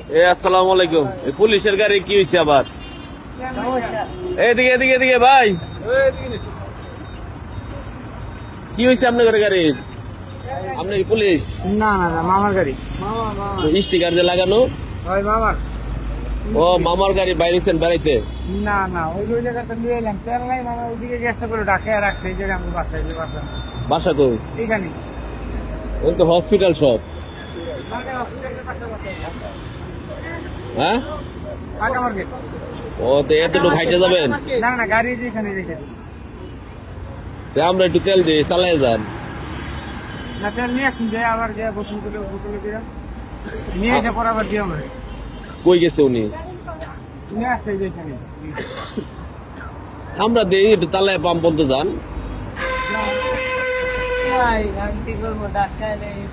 আসসালামু আলাইকুম। পুলিশের গাড়ি কি হয়েছে আবার? এদিকে এদিকে এদিকে ভাই, কি হয়েছে আপনার গাড়ি? আপনি কি পুলিশ? না না না, মামার গাড়ি। স্টিকার দিয়ে লাগানো? মামার। ও মামার গাড়ি বাইরেছেন বেড়াইতে? না না, ওই জায়গাটা নিয়ে এলাম, তেল নাই। মামা ওইদিকে গেছে করে ডাকে রাখছে, এই জায়গায় আমি বাসায় বাসা তো এইখানে। ওই তো হসপিটাল সব। হ্যাঁ, ও তো এতটুকু হাইটে যাবেন? না না, গাড়ি যেখানে রেখে আমরা একটু তেল দিয়ে চালাই যান। না, তেল নিয়ে আসুন, যে আবার যে বোতলে দিলাম নিয়ে এসে পর আবার দিয়ে আমরা। কই গেছে উনি? নিয়ে আসছে যেখানে। আমরা দিই একটু তালায় পাম্প পর্যন্ত যান।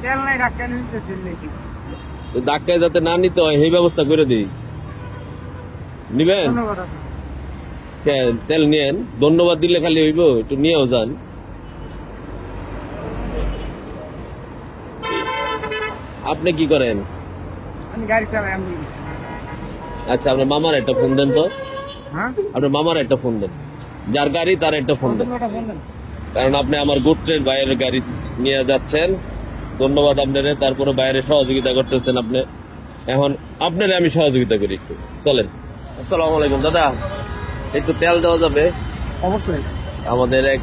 তেল নাই, ডাক্তার নিতেছে নাকি? ধাক্কায় যাতে না নিতে হয় সেই ব্যবস্থা করে দিই। নিবেন? তেল নিয়েন, ধন্যবাদ দিলে খালি হইব, একটু নিয়েও যান। আপনি কি করেন? আমি গাড়ি চালাই। আচ্ছা, আপনার মামার একটা ফোন দেন তো। আপনার মামার একটা ফোন দেন, যার গাড়ি তার একটা ফোন দেন, কারণ আপনি আমার গোত্রের বাইরের গাড়ি নিয়ে যাচ্ছেন। ধন্যবাদ আপনারে, তারপরে বাইরে সহযোগিতা করতেছেন আপনি। এখন আপনারে আমি সহযোগিতা করি, একটু চলেন। আসসালামু আলাইকুম দাদা, একটু তেল দেওয়া যাবে? অবশ্যই। আমাদের এক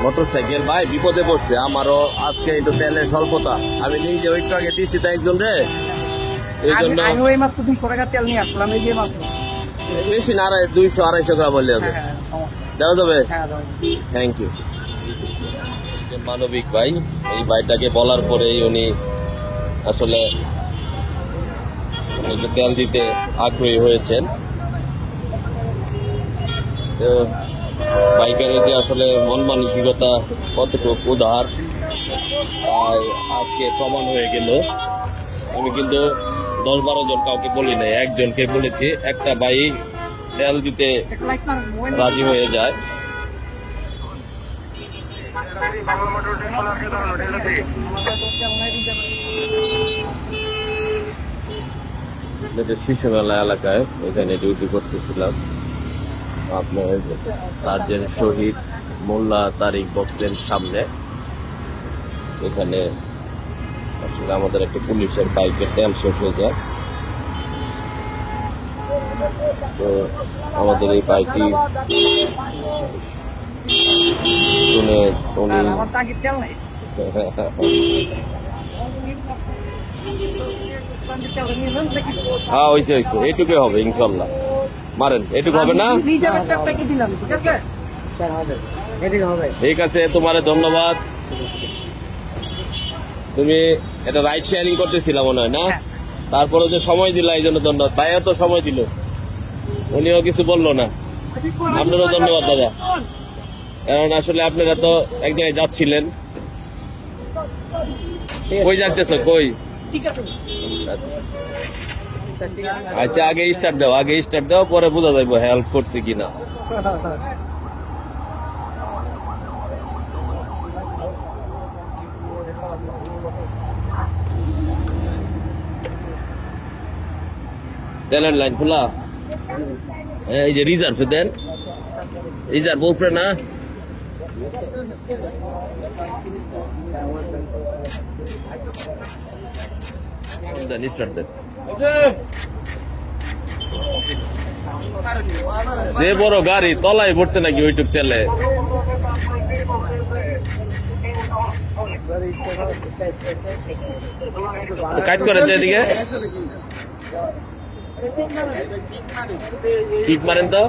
মোটরসাইকেল ভাই বিপদে পড়ছে, আমারও আজকে একটু তেলের স্বল্পতা। আমি নিজে ওই আগে দিচ্ছি তো একজন রে, এই জন্য ওই মাত্র 200 টাকা তেল নিয়ে আসলাম, এই যে মাত্র। বেশি না, 200-250 টাকা বললে হবে। দেওয়া যাবে? Thank you. মানবিক ভাই, এই ভাইটাকে বলার পরেই উনি আসলে তেল দিতে আগ্রহী হয়েছেন। তো বাইকারের যে আসলে মন মানসিকতা কতটুকু উদার আজকে প্রমাণ হয়ে গেল। আমি কিন্তু 10-12 জন কাউকে বলি নাই, একজনকে বলেছি। একটা ভাই তেল দিতে রাজি হয়ে যায়। শিশুমেলা এলাকায় এখানে ডিউটি করতেছিলাম। আপনার সার্জেন্ট শহীদ মোল্লা তারিক বক্সের সামনে এখানে আসলে আমাদের একটা পুলিশের বাইকের তেল শেষ হয়ে যায়। তো আমাদের এই বাইকটি শুনে উনি হ্যাঁ হয়েছে হয়েছে, এইটুকু হবে ইনশাল্লাহ। মারেন, এইটুকু হবে না? ঠিক আছে, তোমার ধন্যবাদ। তুমি এটা রাইড শেয়ারিং করতেছিলাম মনে হয় না? তারপরে যে সময় দিলা এই জন্য ধন্যবাদ। ভাইয়া তো সময় দিল, উনিও কিছু বললো না। আপনারও ধন্যবাদ দাদা, কারণ আসলে আপনারা তো এক জায়গায় যাচ্ছিলেন। কই যাচ্তেছ? কই? আচ্ছা, আগে স্টার্ট দাও, আগে স্টার্ট দাও, পরে বোঝা যাইব হেল্প করছে কিনা। তেলের লাইন খোলা, এই যে রিজার্ভ দেন, রিজার্ভ উপরে না। যে বড় গাড়ি তলায় পড়ছে নাকি ওইটুক তেলে? কাট করে এদিকে কিক মারেন তো।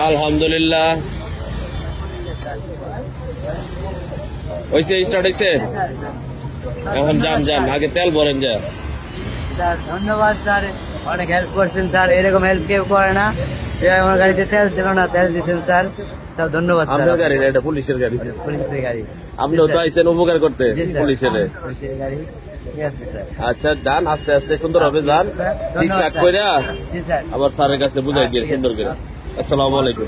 আলহামদুলিল্লাহ হয়েছে, স্টার্ট হয়েছে। এখন যান যান, আগে তেল ভরেন। যা ধন্যবাদ স্যার, অনেক হেল্প করছেন স্যার। এরকম হেল্প কেউ করে না। আমার গাড়িতে তেল ছিল না, তেল দিচ্ছেন স্যার। স্যার ধন্যবাদ। আপনার গাড়ি না, এটা পুলিশের গাড়ি। পুলিশের গাড়ি, আপনিও তো আইসেন উপকার করতে পুলিশের গাড়ি। আচ্ছা যান, আস্তে আস্তে সুন্দর হবে যান, ঠিকঠাক করে আবার স্যারের কাছে বুঝাই দিয়ে সুন্দর করে। আসসালামু আলাইকুম।